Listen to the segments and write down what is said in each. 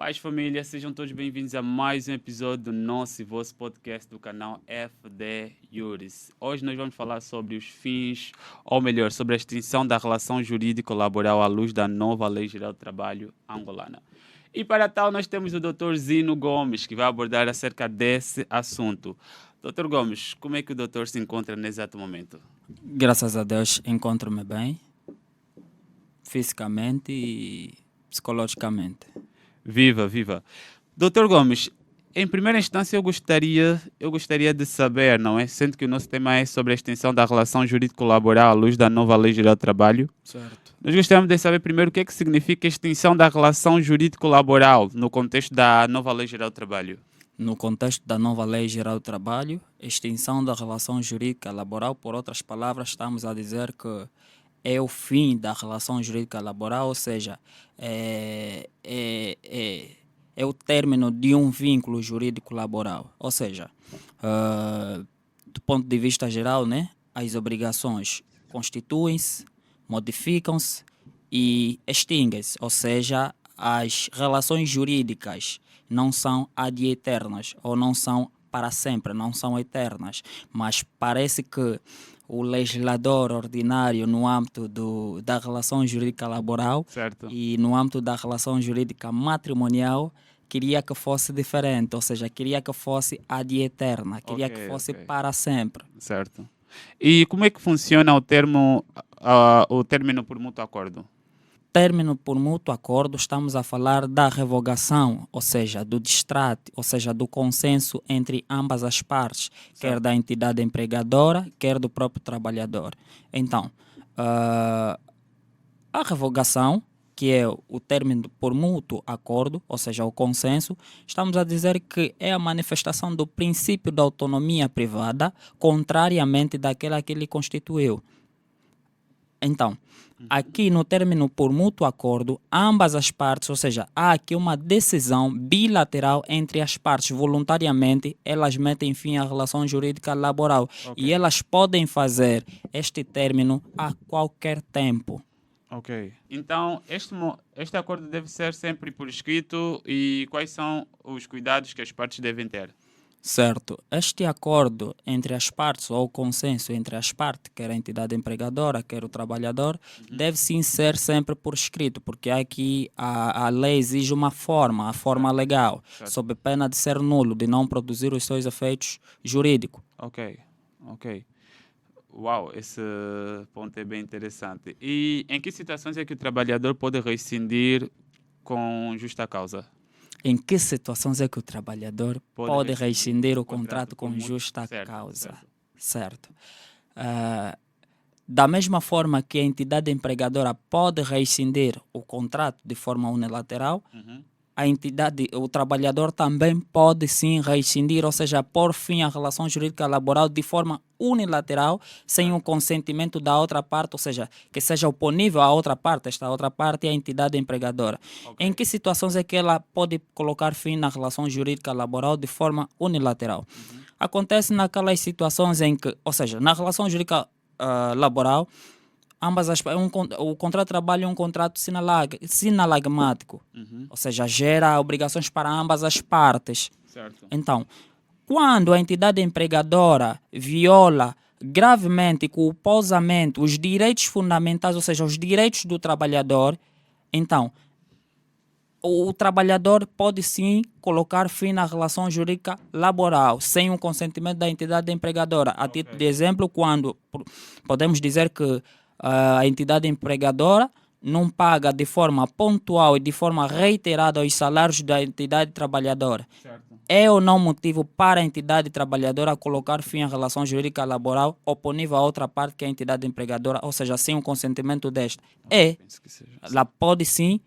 Paz família, sejam todos bem-vindos a mais um episódio do nosso e vosso podcast do canal FD Juris. Hoje nós vamos falar sobre os fins, ou melhor, sobre a extinção da relação jurídico-laboral à luz da nova Lei Geral do Trabalho angolana. E para tal nós temos o Dr. Zino Gomes, que vai abordar acerca desse assunto. Dr. Gomes, como é que o doutor se encontra nesse exato momento? Graças a Deus encontro-me bem, fisicamente e psicologicamente. Viva, viva. Doutor Gomes, em primeira instância eu gostaria de saber, não é? Sendo que o nosso tema é sobre a extensão da relação jurídico-laboral à luz da nova Lei Geral do Trabalho. Certo. Nós gostaríamos de saber primeiro o que é que significa a extinção da relação jurídico-laboral no contexto da nova Lei Geral do Trabalho. No contexto da nova Lei Geral do Trabalho, extinção da relação jurídica laboral, por outras palavras, estamos a dizer que é o fim da relação jurídica laboral, ou seja, é o término de um vínculo jurídico laboral. Ou seja, do ponto de vista geral, né, as obrigações constituem-se, modificam-se e extinguem-se, ou seja, as relações jurídicas não são ad eternas ou não são para sempre, não são eternas, mas parece que o legislador ordinário no âmbito da relação jurídica laboral Certo. e no âmbito da relação jurídica matrimonial queria que fosse diferente, ou seja, queria que fosse ad eterna, queria que fosse Ok. para sempre. Certo. E como é que funciona o término por mútuo acordo? Término por mútuo acordo, estamos a falar da revogação, ou seja, do distrate, ou seja, do consenso entre ambas as partes, quer da entidade empregadora, quer do próprio trabalhador. Então, a revogação, que é o término por mútuo acordo, ou seja, o consenso, estamos a dizer que é a manifestação do princípio da autonomia privada, contrariamente daquela que ele constituiu. Então, aqui no término por mútuo acordo, ambas as partes, ou seja, há aqui uma decisão bilateral entre as partes. Voluntariamente, elas metem fim à relação jurídica laboral. E elas podem fazer este término a qualquer tempo. Ok. Então, este acordo deve ser sempre por escrito e quais são os cuidados que as partes devem ter? Certo. Este acordo entre as partes, ou o consenso entre as partes, quer a entidade empregadora, quer o trabalhador, deve sim ser sempre por escrito, porque aqui a lei exige uma forma, a forma legal, sob pena de ser nulo, de não produzir os seus efeitos jurídicos. Ok. Uau, esse ponto é bem interessante. E em que situações é que o trabalhador pode rescindir com justa causa? Em que situações é que o trabalhador pode rescindir o contrato com justa causa? Certo. Da mesma forma que a entidade empregadora pode rescindir o contrato de forma unilateral, o trabalhador também pode sim rescindir, ou seja, pôr fim à relação jurídica laboral de forma unilateral, sem o consentimento da outra parte, ou seja, que seja oponível à outra parte, esta outra parte é a entidade empregadora. Em que situações é que ela pode colocar fim na relação jurídica laboral de forma unilateral? Acontece naquelas situações em que, ou seja, na relação jurídica laboral, o contrato de trabalho é um contrato sinalagmático, ou seja, gera obrigações para ambas as partes. Certo. Então, quando a entidade empregadora viola gravemente, culposamente, os direitos fundamentais, ou seja, os direitos do trabalhador, então, o trabalhador pode sim colocar fim na relação jurídica laboral, sem o consentimento da entidade empregadora. A título de exemplo, quando podemos dizer que a entidade empregadora não paga de forma pontual e de forma reiterada os salários da entidade trabalhadora. Certo. É ou não motivo para a entidade trabalhadora colocar fim à relação jurídica laboral oponível a outra parte que é a entidade empregadora, ou seja, sem o consentimento desta? Penso que seja assim. Ela pode sim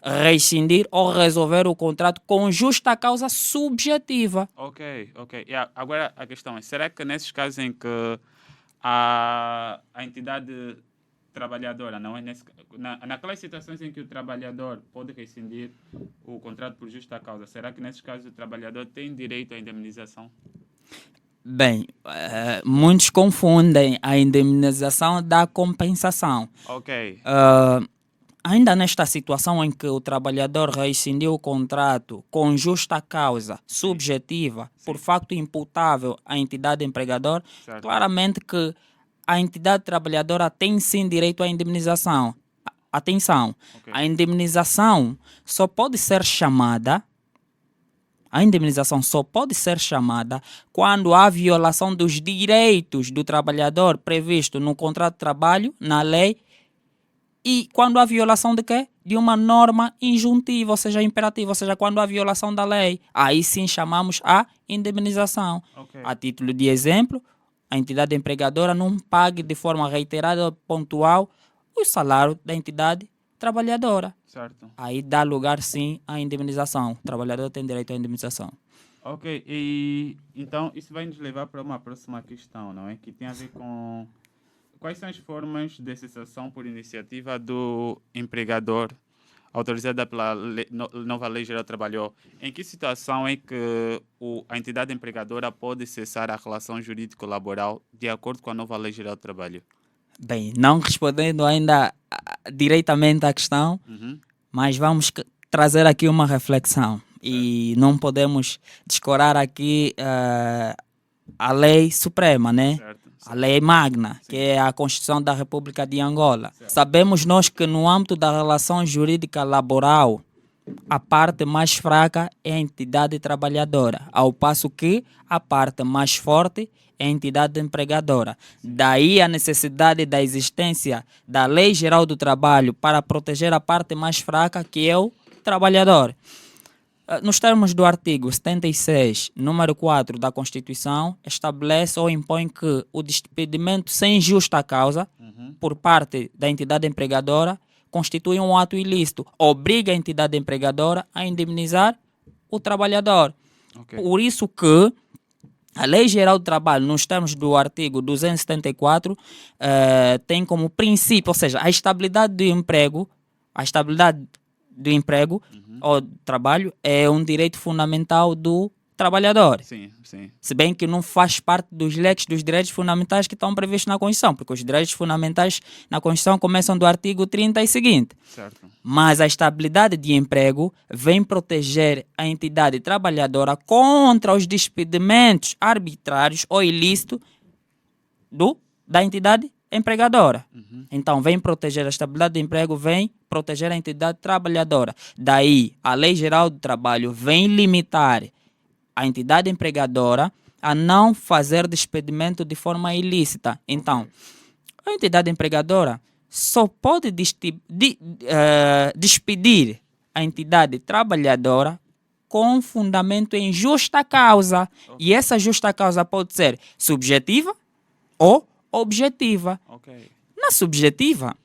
rescindir ou resolver o contrato com justa causa subjetiva. Ok. E agora a questão é, será que nesses casos em que a entidade trabalhadora, não é? Naquelas situações em que o trabalhador pode rescindir o contrato por justa causa, será que nesses casos o trabalhador tem direito à indemnização? Bem, muitos confundem a indemnização da compensação. Ok. ainda nesta situação em que o trabalhador rescindiu o contrato com justa causa subjetiva por facto imputável à entidade empregadora, Certo. claramente que a entidade trabalhadora tem sim direito à indemnização. Atenção, Ok. a indemnização só pode ser chamada quando há violação dos direitos do trabalhador previsto no contrato de trabalho, na lei, e quando há violação de quê? De uma norma injuntiva, ou seja, imperativa, ou seja, quando há violação da lei. Aí sim chamamos a indemnização. Ok. A título de exemplo, a entidade empregadora não pague de forma reiterada ou pontual o salário da entidade trabalhadora. Certo. Aí dá lugar sim à indemnização. O trabalhador tem direito à indemnização. Ok, e então isso vai nos levar para uma próxima questão, não é? Que tem a ver com quais são as formas de cessação por iniciativa do empregador autorizada pela nova Lei Geral do Trabalho. Em que situação é que a entidade empregadora pode cessar a relação jurídico-laboral de acordo com a nova Lei Geral do Trabalho? Bem, não respondendo ainda diretamente à questão, Uhum. mas vamos trazer aqui uma reflexão. E não podemos descorar aqui a lei suprema, né? Certo. A lei magna, Sim. que é a Constituição da República de Angola. Certo. Sabemos nós que no âmbito da relação jurídica laboral, a parte mais fraca é a entidade trabalhadora, ao passo que a parte mais forte é a entidade empregadora. Daí a necessidade da existência da Lei Geral do Trabalho para proteger a parte mais fraca, que é o trabalhador. Nos termos do artigo 76, número 4 da Constituição, estabelece ou impõe que o despedimento sem justa causa por parte da entidade empregadora constitui um ato ilícito, obriga a entidade empregadora a indemnizar o trabalhador. Ok. Por isso que a Lei Geral do Trabalho, nos termos do artigo 274, tem como princípio, ou seja, a estabilidade do emprego ou do trabalho é um direito fundamental do trabalhador. Sim, sim. Se bem que não faz parte dos leques dos direitos fundamentais que estão previstos na Constituição, porque os direitos fundamentais na Constituição começam do artigo 30 e seguinte. Certo. Mas a estabilidade de emprego vem proteger a entidade trabalhadora contra os despedimentos arbitrários ou ilícitos da entidade empregadora. Então, vem proteger a estabilidade de emprego, vem proteger a entidade trabalhadora. Daí, a Lei Geral do Trabalho vem limitar a entidade empregadora a não fazer despedimento de forma ilícita. Então, a entidade empregadora só pode despedir a entidade trabalhadora com fundamento em justa causa. E essa justa causa pode ser subjetiva ou objetiva. Ok. Na subjetiva,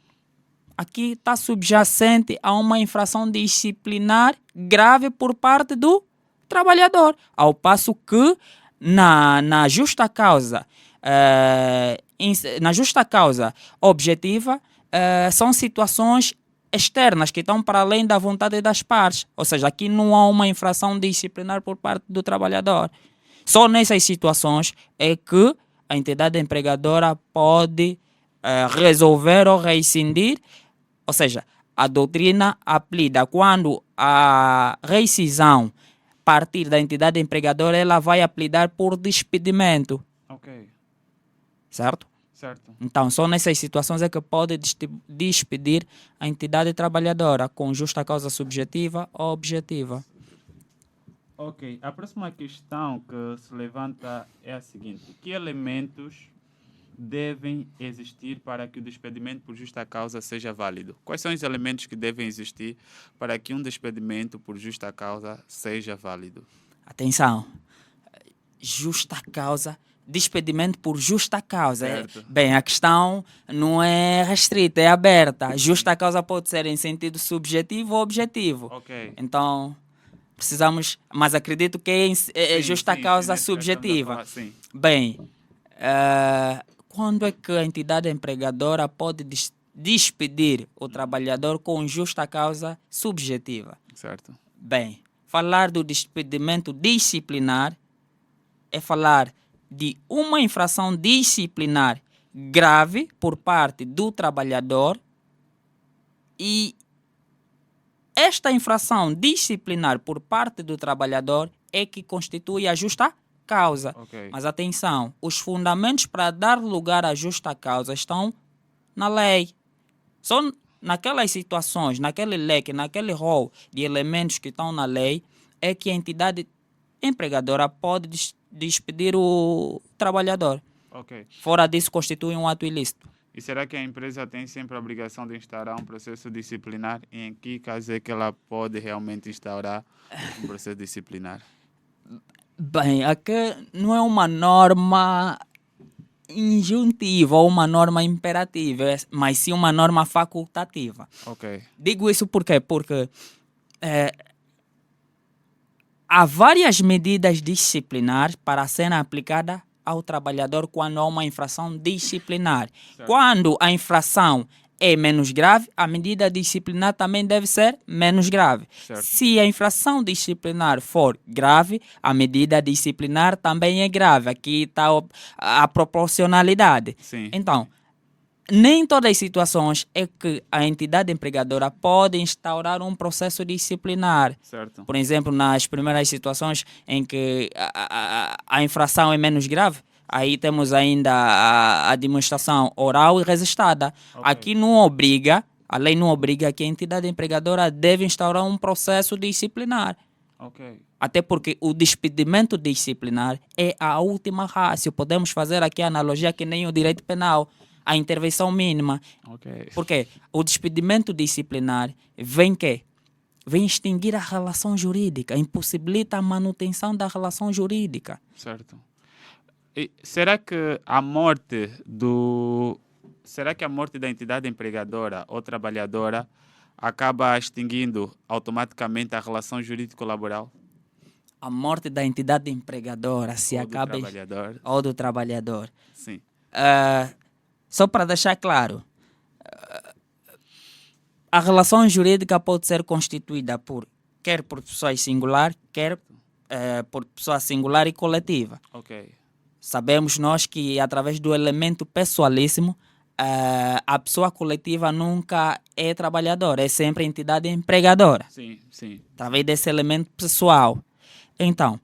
aqui está subjacente a uma infração disciplinar grave por parte do trabalhador, ao passo que na justa causa objetiva são situações externas que estão para além da vontade das partes, ou seja, aqui não há uma infração disciplinar por parte do trabalhador. Só nessas situações é que a entidade empregadora pode resolver ou rescindir, ou seja, a doutrina aplica quando a rescisão partir da entidade empregadora, ela vai aplicar por despedimento. Ok. Certo? Certo. Então, só nessas situações é que pode despedir a entidade trabalhadora com justa causa subjetiva ou objetiva. Ok. A próxima questão que se levanta é a seguinte: que elementos devem existir para que o despedimento por justa causa seja válido? Quais são os elementos que devem existir para que um despedimento por justa causa seja válido? Atenção, justa causa, despedimento por justa causa. Certo. Bem, a questão não é restrita, é aberta. Justa causa pode ser em sentido subjetivo ou objetivo. Ok. Então, precisamos, mas acredito que é Sim, justa sim, causa nesse caso estamos a subjetiva. falar, sim. Bem, quando é que a entidade empregadora pode despedir o trabalhador com justa causa subjetiva? Certo. Bem, falar do despedimento disciplinar é falar de uma infração disciplinar grave por parte do trabalhador e esta infração disciplinar por parte do trabalhador é que constitui a justa causa. Ok. Mas atenção, os fundamentos para dar lugar à justa causa estão na lei. Só naquelas situações, naquele leque, naquele rol de elementos que estão na lei, é que a entidade empregadora pode despedir o trabalhador. Ok. Fora disso, constitui um ato ilícito. E será que a empresa tem sempre a obrigação de instaurar um processo disciplinar? E em que caso é que ela pode realmente instaurar um processo disciplinar? Bem, aqui não é uma norma injuntiva ou uma norma imperativa, mas sim uma norma facultativa. Ok. Digo isso por quê? Porque há várias medidas disciplinares para serem aplicadas ao trabalhador quando há uma infração disciplinar. Certo. Quando a infração é menos grave, a medida disciplinar também deve ser menos grave. Certo. Se a infração disciplinar for grave, a medida disciplinar também é grave. Aqui está a proporcionalidade. Sim. Então, nem todas as situações é que a entidade empregadora pode instaurar um processo disciplinar. Certo. Por exemplo, nas primeiras situações em que a infração é menos grave, aí temos ainda a demonstração oral e resistada. Ok. Aqui não obriga, a lei não obriga que a entidade empregadora deve instaurar um processo disciplinar. Ok. Até porque o despedimento disciplinar é a última rácio. Podemos fazer aqui a analogia que nem o direito penal. A intervenção mínima. Ok. Porque o despedimento disciplinar vem quê? Vem extinguir a relação jurídica, impossibilita a manutenção da relação jurídica. Certo. E será que a morte da entidade empregadora ou trabalhadora acaba extinguindo automaticamente a relação jurídico-laboral? A morte da entidade empregadora se Ou acaba... do trabalhador? Ou do trabalhador. Sim. Só para deixar claro, a relação jurídica pode ser constituída quer por pessoa singular, quer por pessoa singular e coletiva. Ok. Sabemos nós que através do elemento pessoalíssimo, a pessoa coletiva nunca é trabalhadora, é sempre entidade empregadora. Sim, sim. Através desse elemento pessoal. Então,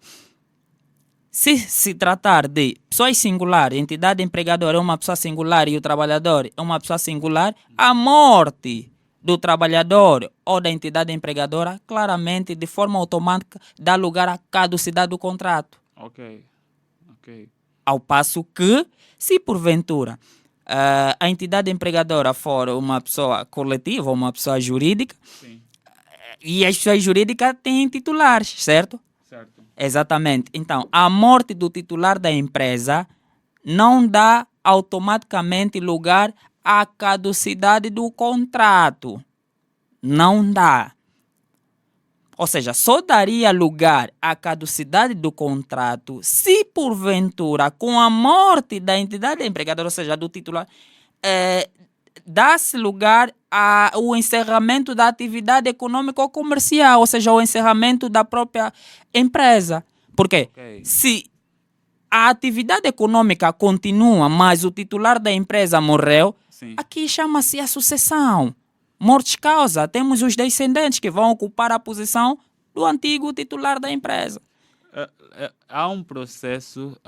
se tratar de pessoas singulares, entidade empregadora é uma pessoa singular e o trabalhador é uma pessoa singular, a morte do trabalhador ou da entidade empregadora, claramente, de forma automática, dá lugar à caducidade do contrato. Ok. Ok. Ao passo que, se porventura a entidade empregadora for uma pessoa coletiva ou uma pessoa jurídica, Sim. e as pessoas jurídicas têm titulares, certo? Certo. Exatamente. Então, a morte do titular da empresa não dá automaticamente lugar à caducidade do contrato. Não dá. Ou seja, só daria lugar à caducidade do contrato se, porventura, com a morte da entidade empregadora, ou seja, do titular, dá-se lugar ao encerramento da atividade econômica ou comercial, ou seja, o encerramento da própria empresa. Por quê? Ok. Se a atividade econômica continua, mas o titular da empresa morreu, Sim. aqui chama-se a sucessão. Morte causa. Temos os descendentes que vão ocupar a posição do antigo titular da empresa. Há um processo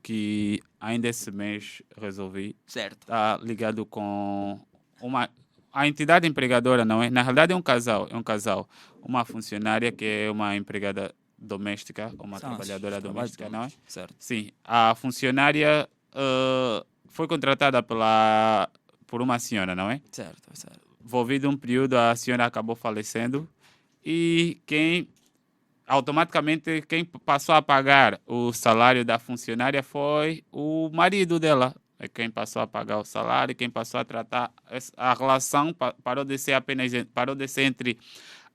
que ainda esse mês resolvi. Certo. Está ligado com a entidade empregadora, não é? Na realidade é um casal. Uma funcionária que é uma empregada doméstica, uma trabalhadora doméstica, não é? Certo. Sim. A funcionária foi contratada por uma senhora, não é? Certo, certo. Envolvido um período, a senhora acabou falecendo e automaticamente quem passou a pagar o salário da funcionária foi o marido dela. É quem passou a pagar o salário, quem passou a tratar a relação parou de ser entre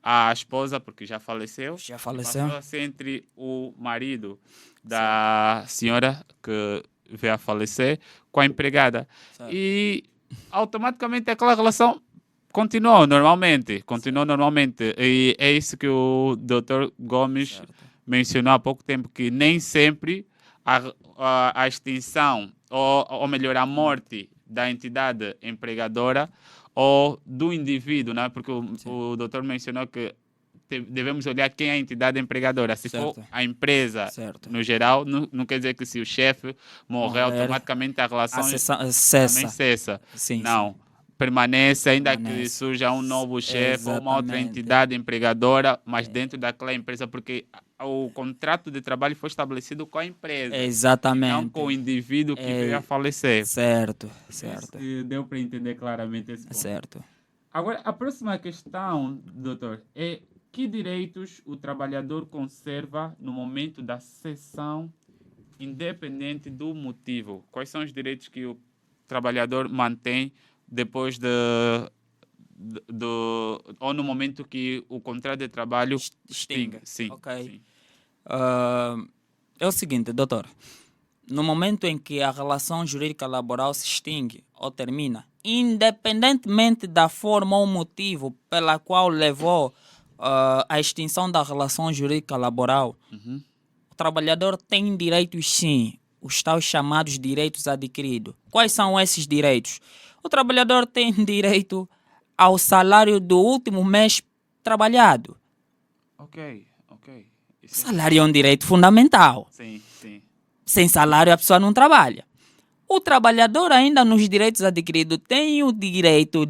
a esposa, porque já faleceu. Já faleceu. Passou a ser entre o marido da senhora que veio a falecer com a empregada. Certo. E automaticamente aquela relação continuou normalmente. E é isso que o Dr. Gomes mencionou há pouco tempo, que nem sempre a extinção, ou melhor, a morte da entidade empregadora ou do indivíduo, né? Porque o doutor mencionou que devemos olhar quem é a entidade empregadora. Se for Certo. a empresa, Certo. no geral, não quer dizer que se o chefe morrer, automaticamente a relação também Cessa. cessa. Sim, Não. sim. Permanece, ainda que Permanece. surja um novo chefe ou uma outra Exatamente. entidade empregadora, mas dentro daquela empresa, porque o contrato de trabalho foi estabelecido com a empresa, e não com o Exatamente. indivíduo que veio a falecer. Certo, Não sei certo, se deu para entender claramente esse ponto. certo. Agora, a próxima questão, doutor, é que direitos o trabalhador conserva no momento da cessão, independente do motivo? Quais são os direitos que o trabalhador mantém depois ou no momento que o contrato de trabalho extingue? Sim, Ok. sim. É o seguinte, doutor. No momento em que a relação jurídica laboral se extingue ou termina, independentemente da forma ou motivo pela qual levou à extinção da relação jurídica laboral, o trabalhador tem direitos sim, os tais chamados direitos adquiridos. Quais são esses direitos? O trabalhador tem direito ao salário do último mês trabalhado. Ok, ok. O salário é um direito fundamental. Sim, sim. Sem salário a pessoa não trabalha. O trabalhador ainda nos direitos adquiridos tem o direito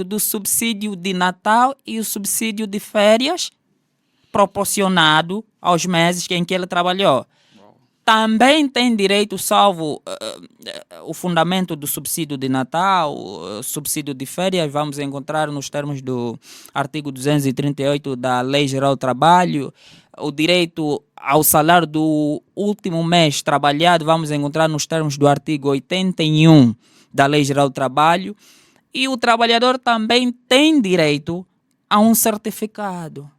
do subsídio de Natal e o subsídio de férias proporcionado aos meses em que ele trabalhou. Também tem direito, salvo o fundamento do subsídio de Natal, o subsídio de férias, vamos encontrar nos termos do artigo 238 da Lei Geral do Trabalho, o direito ao salário do último mês trabalhado, vamos encontrar nos termos do artigo 81 da Lei Geral do Trabalho, e o trabalhador também tem direito a um certificado,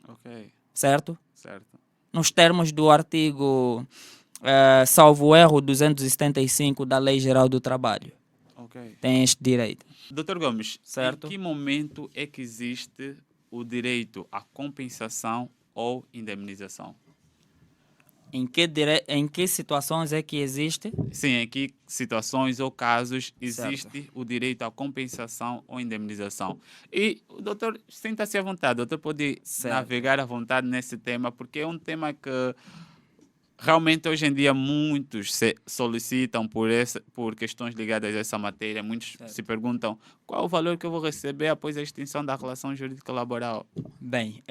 Ok, certo? certo. Nos termos do artigo, salvo erro, 275 da Lei Geral do Trabalho. Ok. Tem este direito. Doutor Gomes, Certo. em que momento é que existe o direito à compensação ou indemnização? Em que situações é que existe? Sim, em que situações ou casos existe o direito à compensação ou indemnização? E o doutor, sinta-se à vontade, o doutor pode navegar à vontade nesse tema, porque é um tema que realmente hoje em dia muitos se solicitam por questões ligadas a essa matéria. Muitos se perguntam qual o valor que eu vou receber após a extinção da relação jurídica laboral. Bem,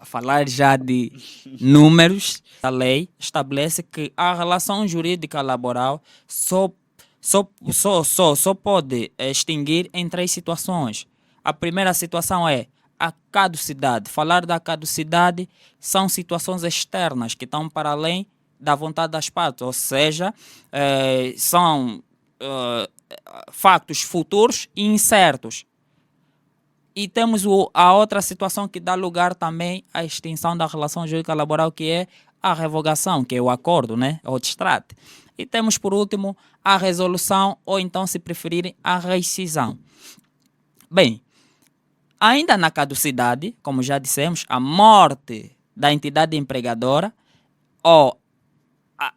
falar já de números, a lei estabelece que a relação jurídica laboral só pode extinguir em 3 situações. A primeira situação é a caducidade. Falar da caducidade são situações externas que estão para além da vontade das partes, ou seja, são factos futuros e incertos. E temos a outra situação que dá lugar também à extinção da relação jurídica laboral, que é a revogação, que é o acordo, né? O distrate. E temos, por último, a resolução, ou então, se preferirem, a rescisão. Bem, ainda na caducidade, como já dissemos, a morte da entidade empregadora ou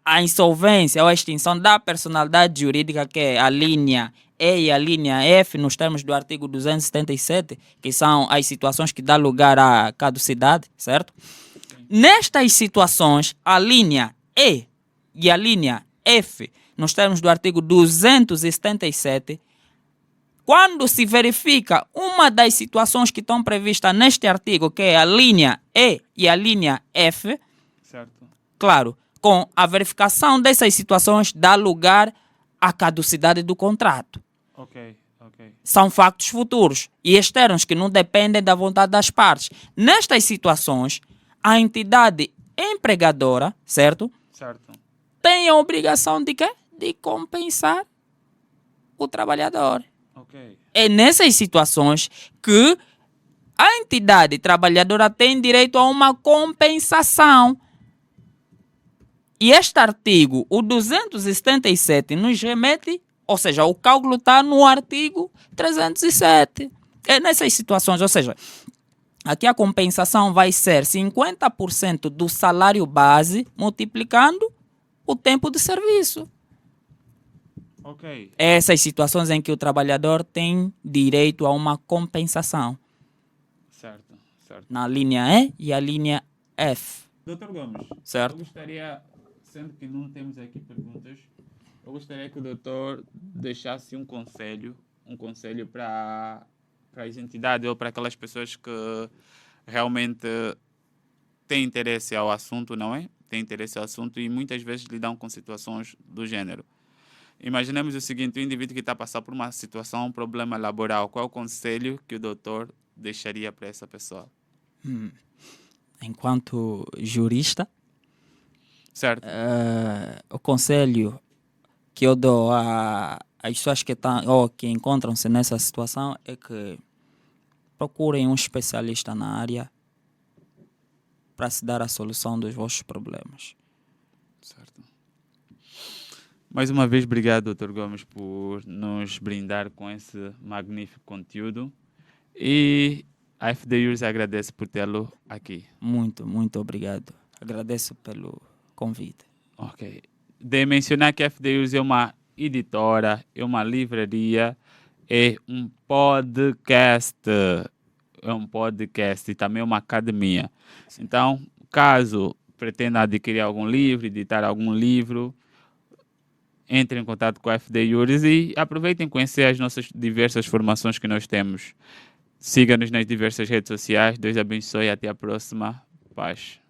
a insolvência ou a extinção da personalidade jurídica, que é a linha E e a linha F, nos termos do artigo 277, que são as situações que dão lugar à caducidade, certo? Nestas situações, a linha E e a linha F, nos termos do artigo 277, quando se verifica uma das situações que estão previstas neste artigo, que é a linha E a linha F, Certo. claro, com a verificação dessas situações dá lugar à caducidade do contrato. Ok, ok. São factos futuros e externos que não dependem da vontade das partes. Nestas situações, a entidade empregadora, certo? Certo. Tem a obrigação de quê? De compensar o trabalhador. Ok. É nessas situações que a entidade trabalhadora tem direito a uma compensação. E este artigo, o 277, nos remete, ou seja, o cálculo está no artigo 307. É nessas situações, ou seja, aqui a compensação vai ser 50% do salário base multiplicando o tempo de serviço. Ok. Essas situações em que o trabalhador tem direito a uma compensação Certo, certo. na linha E e a linha F, Doutor Gomes, eu certo? gostaria, sendo que não temos aqui perguntas, eu gostaria que o doutor deixasse um conselho para as entidades ou para aquelas pessoas que realmente têm interesse ao assunto, não é? Têm interesse ao assunto e muitas vezes lidam com situações do gênero. Imaginemos o seguinte, o indivíduo que está a passar por uma situação, um problema laboral, qual é o conselho que o doutor deixaria para essa pessoa? Enquanto jurista, Certo? o conselho que eu dou às pessoas que estão ou que encontram-se nessa situação é que procurem um especialista na área para se dar a solução dos vossos problemas. Certo. Mais uma vez, obrigado, Dr. Gomes, por nos brindar com esse magnífico conteúdo. E a FDUs agradece por tê-lo aqui. Muito, muito obrigado. Agradeço pelo convite. Ok. De mencionar que a FDUs é uma editora, é uma livraria, é um podcast. É um podcast e também uma academia. Então, caso pretenda adquirir algum livro, editar algum livro, entre em contato com a FD Iuris e aproveitem conhecer as nossas diversas formações que nós temos. Siga-nos nas diversas redes sociais. Deus abençoe e até a próxima. Paz.